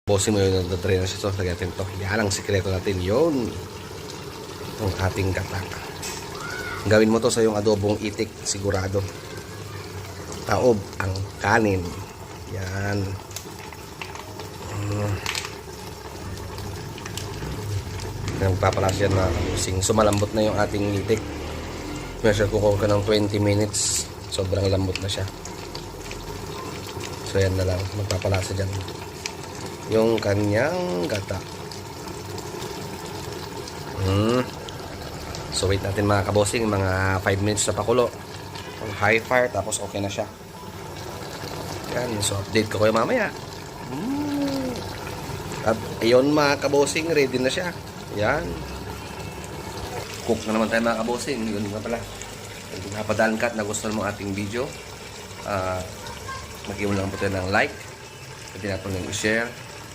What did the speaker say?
Bossing mo yun, nagdadry na siya. So, lagyan natin ito. Yan ang sikreto natin. Yun. Ang ating gata. Gawin mo to sa yung adobong itik. Sigurado. Taob ang kanin. Yan. Nagpapalas yan na kasing sumalambot na yung ating itik. Measure ko ka ng 20 minutes. Sobrang lambot na siya. So, yan na lang. Magpapalasa dyan yung kanyang gata. So wait natin mga kabosing, mga 5 minutes na pakulo on high fire, tapos okay na siya. Yan, so update ko kayo mamaya. At ayun mga kabosing, ready na siya. Yan, cook na naman tayo mga kabosing. Yun nga pala, kung napadaan ka at nagustuhan mo ating video, mag-iwan lang po tayo ng like, pwede na po nang i-share